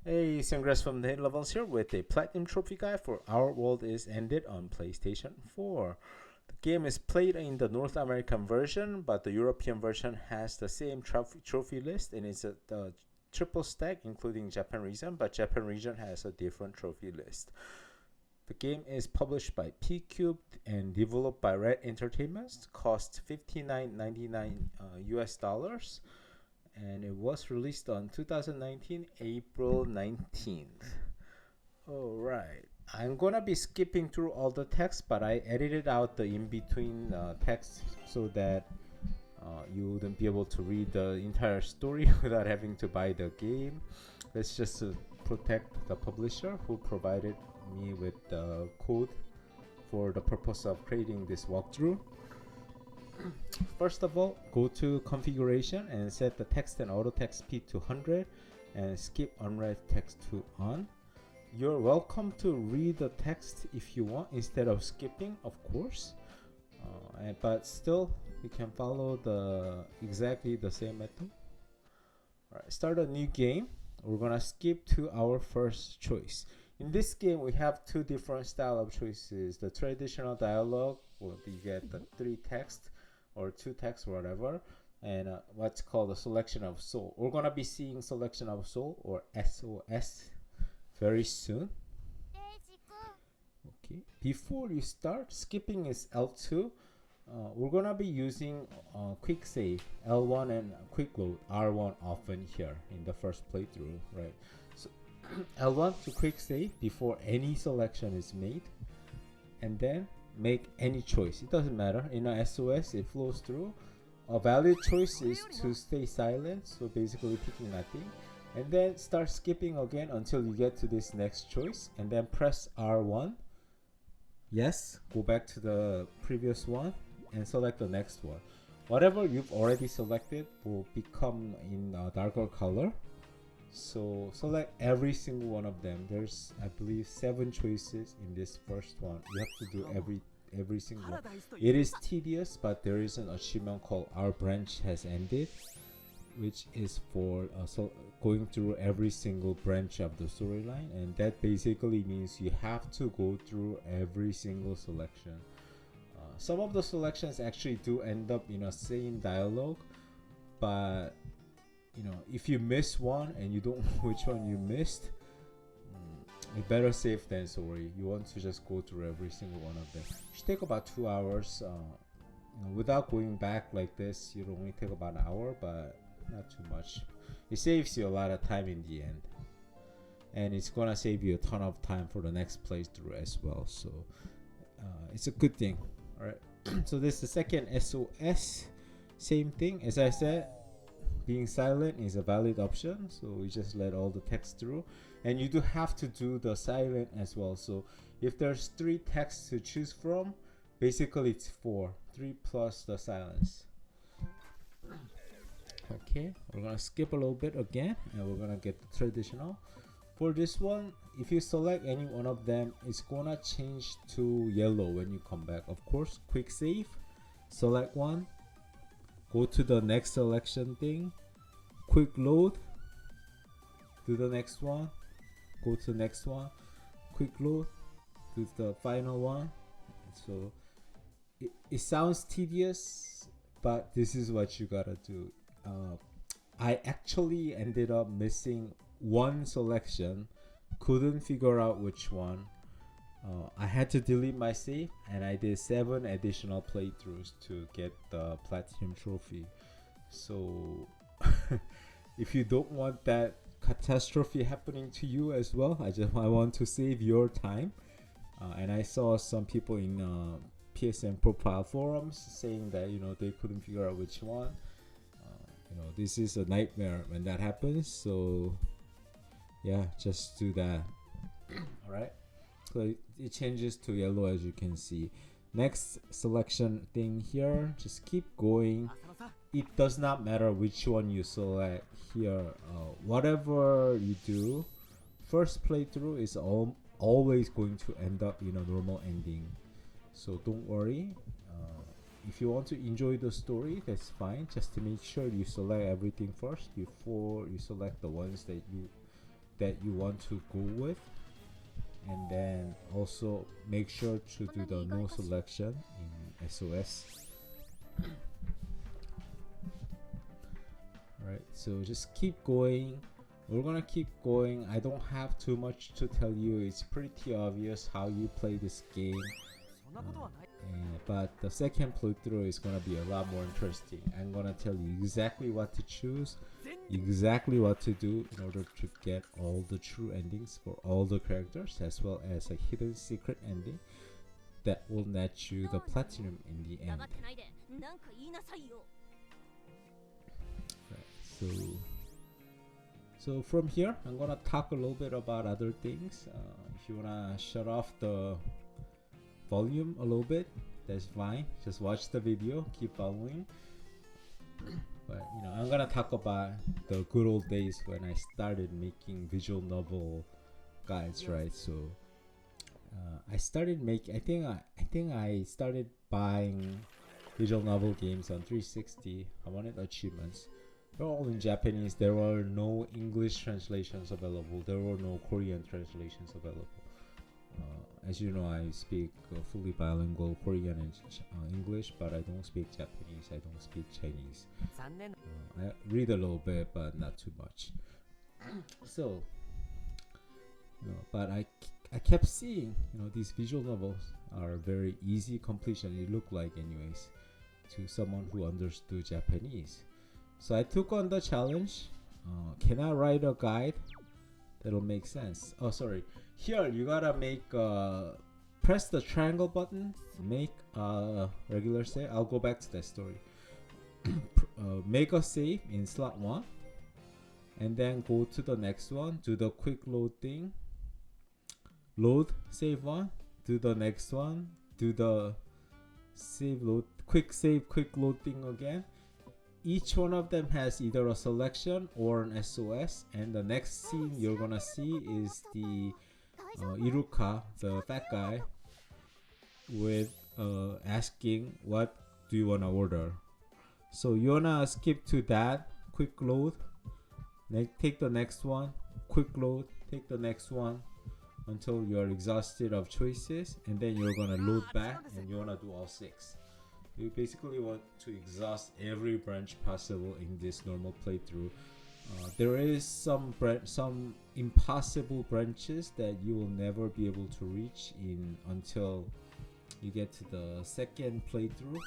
Hey, Sangriaz from the Hidden Levels here with a Platinum Trophy guide for Our World Is Ended on PlayStation 4. The game is played in the North American version, but the European version has the same trophy list, and it's the triple stack including Japan region, but Japan region has a different trophy list. The game is published by P-Cube and developed by Red Entertainment. Cost $59.99 US dollars, and it was released on 2019 April 19th. Alright, I'm gonna be skipping through all the text, but I edited out the in-between text so that you wouldn't be able to read the entire story without having to buy the game. Let's just protect the publisher who provided me with the code for the purpose of creating this walkthrough. First of all, go to configuration and set the text and auto text speed to 100 and skip unread text to on. You're welcome to read the text if you want instead of skipping, of course, but still you can follow the exactly the same method. Alright, start a new game. We're gonna skip to our first choice. In this game we have two different style of choices. The traditional dialogue, where you get the three text or two text, whatever, and what's called a selection of soul. We're gonna be seeing selection of soul or SOS very soon. Okay, before you start, skipping is L2. We're gonna be using quick save L1 and quick load R1 often here in the first playthrough, right? So L1 to quick save before any selection is made, and then make any choice. It doesn't matter. In a SOS, it flows through. A valid choice is to stay silent, so basically picking nothing, and then start skipping again until you get to this next choice, and then press R1. Yes, go back to the previous one and select the next one. Whatever you've already selected will become in a darker color. So select every single one of them. There's, I believe, 7 choices in this first one. You have to do every single one. It is tedious, but there is an achievement called Our Branch Has Ended, which is for going through every single branch of the storyline, and that basically means you have to go through every single selection. Some of the selections actually do end up in a same dialogue, but you know, if you miss one and you don't know which one you missed, it's better safe than sorry. You want to just go through every single one of them. It should take about 2 hours. You know, without going back like this, you'll only take about an hour, but not too much. It saves you a lot of time in the end, and it's gonna save you a ton of time for the next playthrough as well. So it's a good thing. All right. So this is the second SOS. Same thing as I said. Being silent is a valid option, so we just let all the text through, and you do have to do the silent as well. So if there's 3 texts to choose from, basically it's 4, 3 plus the silence. Okay, we're gonna skip a little bit again, and we're gonna get the traditional. For this one, if you select any one of them, it's gonna change to yellow when you come back. Of course, quick save, select one, go to the next selection thing, quick load, do the next one, go to the next one, quick load, do the final one. So it sounds tedious, but this is what you gotta do. I actually ended up missing one selection, couldn't figure out which one. I had to delete my save, and I did 7 additional playthroughs to get the platinum trophy. So if you don't want that catastrophe happening to you as well, I want to save your time. And I saw some people in PSN profile forums saying that, you know, they couldn't figure out which one. You know, this is a nightmare when that happens. So yeah, just do that. All right. So it changes to yellow, as you can see. Next selection thing here, just keep going. It does not matter which one you select here. Whatever you do, first playthrough is always going to end up in a normal ending. So don't worry. If you want to enjoy the story, that's fine. Just to make sure you select everything first before you select the ones that you that you want to go with, and then also make sure to do the no selection in SOS. Right, so just keep going. We're gonna keep going. I don't have too much to tell you. It's pretty obvious how you play this game. But the second playthrough is gonna be a lot more interesting. I'm gonna tell you exactly what to choose, exactly what to do in order to get all the true endings for all the characters, as well as a hidden secret ending that will net you the platinum in the end. Right, so from here, I'm gonna talk a little bit about other things. If you wanna shut off the volume a little bit, that's fine. Just watch the video, keep following. But you know, I'm gonna talk about the good old days when I started making visual novel guides, right? So I started making. I think I started buying visual novel games on 360. I wanted achievements. They're all in Japanese. There were no English translations available. There were no Korean translations available. As you know, I speak fully bilingual Korean and English, but I don't speak Japanese. I don't speak Chinese. I read a little bit, but not too much. So, but I kept seeing, these visual novels are very easy completion. It looked like, anyways, to someone who understood Japanese. So I took on the challenge. Can I write a guide that'll make sense? Oh, sorry. Here you gotta make press the triangle button, make a regular save. I'll go back to that story. Make a save in slot 1, and then go to the next one, do the quick load thing, load save 1, do the next one, do the save load, quick save, quick load thing again. Each one of them has either a selection or an SOS, and the next scene you're gonna see is the Iruka, the fat guy, with asking, what do you wanna order? So you wanna skip to that, quick load, take the next one, quick load, take the next one until you're exhausted of choices, and then you're gonna load back and you wanna do all 6. You basically want to exhaust every branch possible in this normal playthrough. There is some impossible branches that you will never be able to reach until you get to the second playthrough.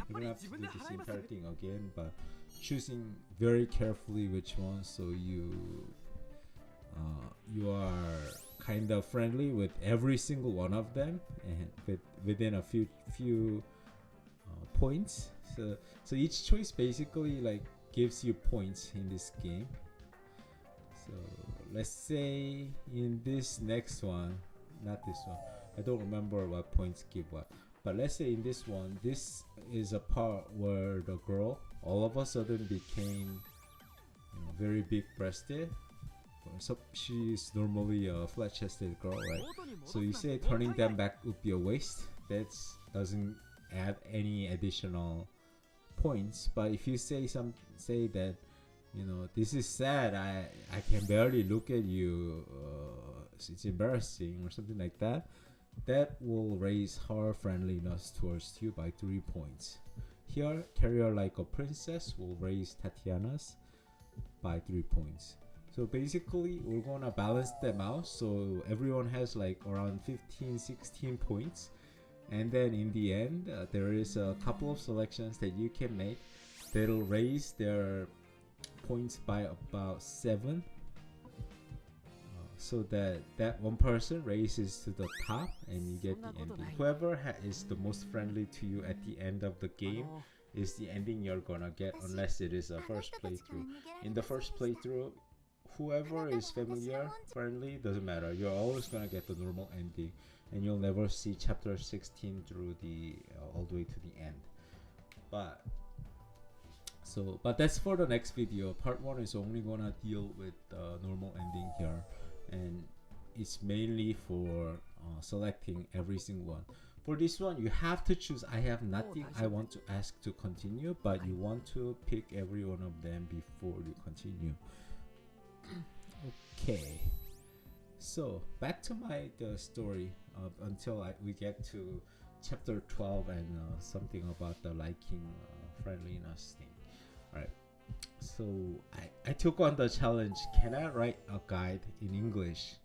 You're gonna have to do this entire thing again, but choosing very carefully which one, so you are kind of friendly with every single one of them, and within a few points. So each choice basically like gives you points in this game. So let's say in this next one, not this one, I don't remember what points give what, but let's say in this one, this is a part where the girl all of a sudden became very big breasted. So she's normally a flat-chested girl, right? So you say turning them back would be a waste. That doesn't add any additional points. But if you say that this is sad, I can barely look at you, it's embarrassing, or something like that, that will raise her friendliness towards you by 3 points. Here, carry her like a princess will raise Tatiana's by 3 points. So basically we're gonna balance them out, so everyone has like around 15-16 points. And then in the end, there is a couple of selections that you can make that'll raise their points by about 7, so that one person raises to the top and you get the ending. Whoever is the most friendly to you at the end of the game is the ending you're gonna get, unless it is a first playthrough. In the first playthrough, whoever is friendly, doesn't matter. You're always gonna get the normal ending, and you'll never see chapter 16 through all the way to the end. But that's for the next video. Part 1 is only gonna deal with the normal ending here, and it's mainly for selecting every single one. For this one, you have to choose. I have nothing I want to ask to continue, but you want to pick every one of them before you continue. Okay, so back to my the story until we get to chapter 12 and something about the liking friendliness thing. All right. So I took on the challenge. Can I write a guide in English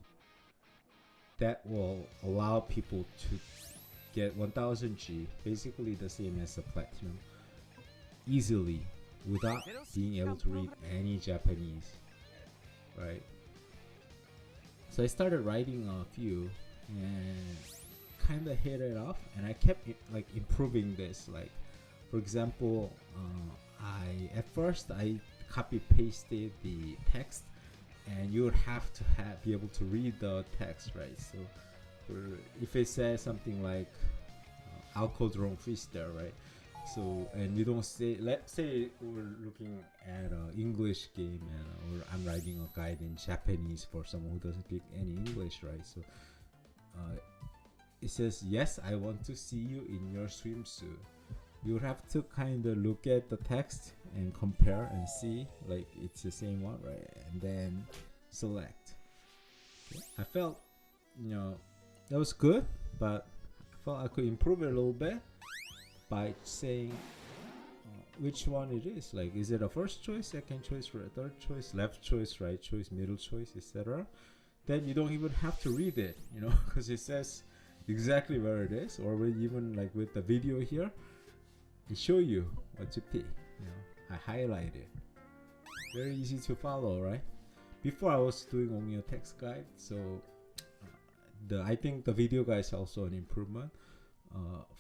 that will allow people to get 1000G, basically the same as a platinum, easily without being able to read any Japanese, right? So I started writing a few and kind of hit it off, and I kept like improving this. Like, for example, I at first I copy pasted the text, and you would have to be able to read the text, right? So if it says something like Alcodrome Freestyle, right? So, and you don't say, let's say we're looking at an English game, and or I'm writing a guide in Japanese for someone who doesn't speak any English, right? So it says, yes, I want to see you in your swimsuit. You have to kind of look at the text and compare and see like it's the same one, right? And then select. I felt, that was good, but I felt I could improve it a little bit by saying which one it is. Like, is it a first choice, second choice, or a third choice, left choice, right choice, middle choice, etc. Then you don't even have to read it, because it says exactly where it is. Or even like with the video here, it show you what to pick. I highlight it. Very easy to follow, right? Before I was doing only a text guide, so I think the video guide is also an improvement.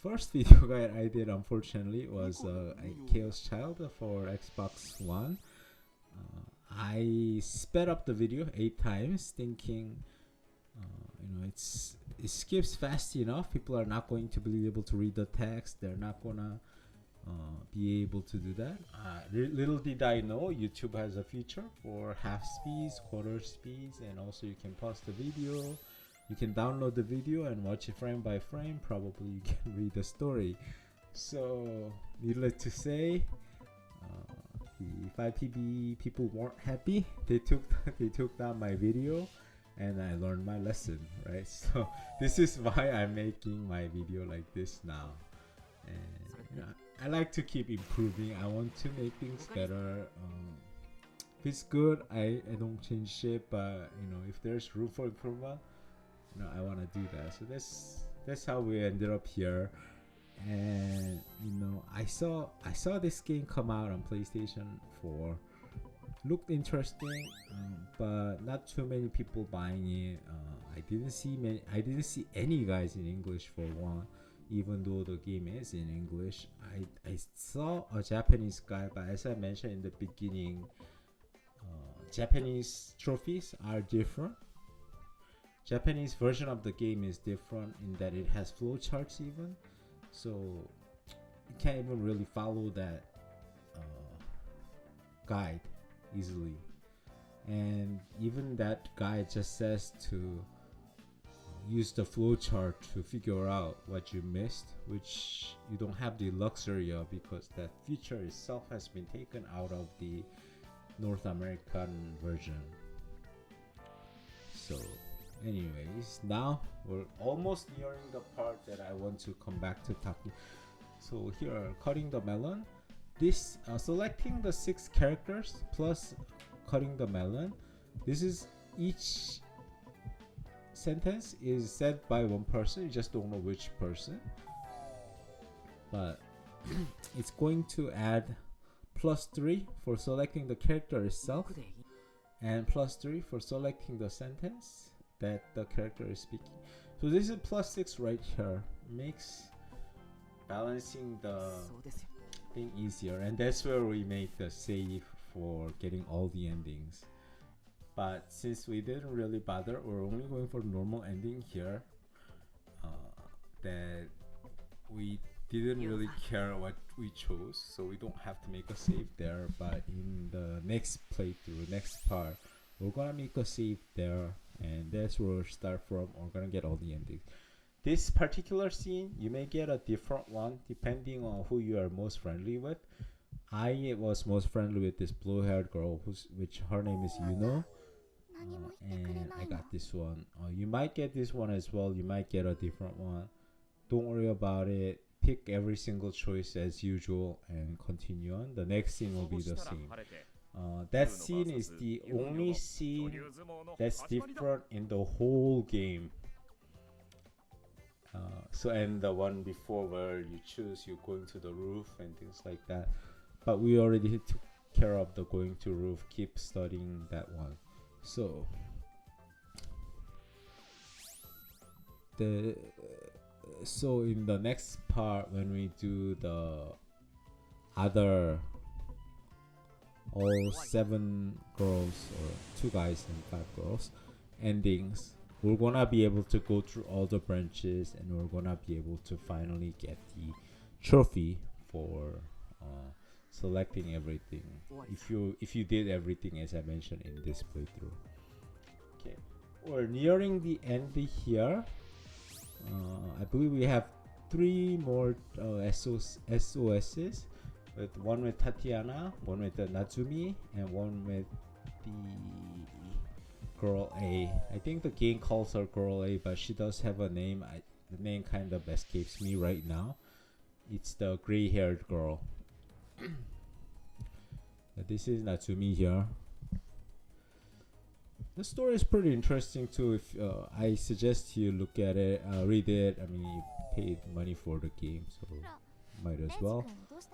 First video guide I did, unfortunately, was Chaos Child for Xbox One. I sped up the video 8 times, thinking, it skips fast enough. People are not going to be able to read the text. They're not gonna be able to do that. Little did I know, YouTube has a feature for half speeds, quarter speeds, and also you can pause the video. You can download the video and watch it frame by frame. Probably you can read the story. So, needless to say, the 5PB people weren't happy. They took down my video, and I learned my lesson, right? So this is why I'm making my video like this now. And I like to keep improving. I want to make things better. If it's good, I don't change shit. But if there's room for improvement, I want to do that. So that's how we ended up here. And I saw this game come out on PlayStation 4. Looked interesting, but not too many people buying it. I didn't see any guys in English for one, even though the game is in English. I saw a Japanese guy, but as I mentioned in the beginning, Japanese trophies are different. Japanese version of the game is different in that it has flowcharts even, so you can't even really follow that guide easily. And even that guide just says to use the flowchart to figure out what you missed, which you don't have the luxury of because that feature itself has been taken out of the North American version. So anyways, now we're almost nearing the part that I want to come back to talking. So here, cutting the melon. This selecting the 6 characters plus cutting the melon. This is each sentence is said by one person. You just don't know which person. But it's going to add +3 for selecting the character itself, and +3 for selecting the sentence that the character is speaking. So this is +6 right here. Makes balancing the thing easier, and that's where we make the save for getting all the endings. But since we didn't really bother, we're only going for normal ending here, that we didn't really care what we chose, so we don't have to make a save there. But in the next playthrough, next part, we're gonna make a save there, and that's where we'll start from. We're gonna get all the endings. This particular scene, you may get a different one depending on who you are most friendly with. I was most friendly with this blue-haired girl, which her name is Yuno. and I got this one. You might get this one as well. You might get a different one. Don't worry about it. Pick every single choice as usual and continue on. The next scene will be the same. That scene is the only scene that's different in the whole game. So and the one before where you choose you're going to the roof and things like that. But we already took care of the going to roof. Keep studying that one. So in the next part when we do the other all 7 girls or 2 guys and 5 girls endings, we're gonna be able to go through all the branches and we're gonna be able to finally get the trophy for selecting everything if you did everything as I mentioned in this playthrough. Okay, we're nearing the end here. I believe we have 3 more SOSs, with one with Tatiana, one with the Natsumi, and one with the girl A. I think the game calls her girl A, but she does have a name. The name kind of escapes me right now. It's the gray-haired girl. This is Natsumi here. The story is pretty interesting too. If I suggest you look at it, read it. I mean, you paid money for the game, so might as well.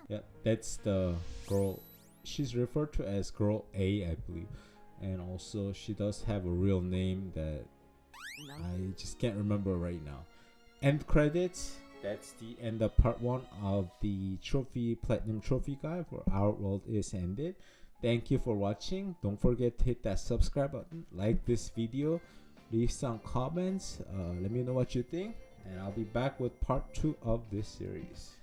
Yeah, that's the girl. She's referred to as Girl A, I believe, and also she does have a real name that I just can't remember right now. End credits. That's the end of part 1 of the platinum trophy guide for Our World Is Ended. Thank you for watching. Don't forget to hit that subscribe button, like this video, leave some comments, let me know what you think, and I'll be back with part 2 of this series.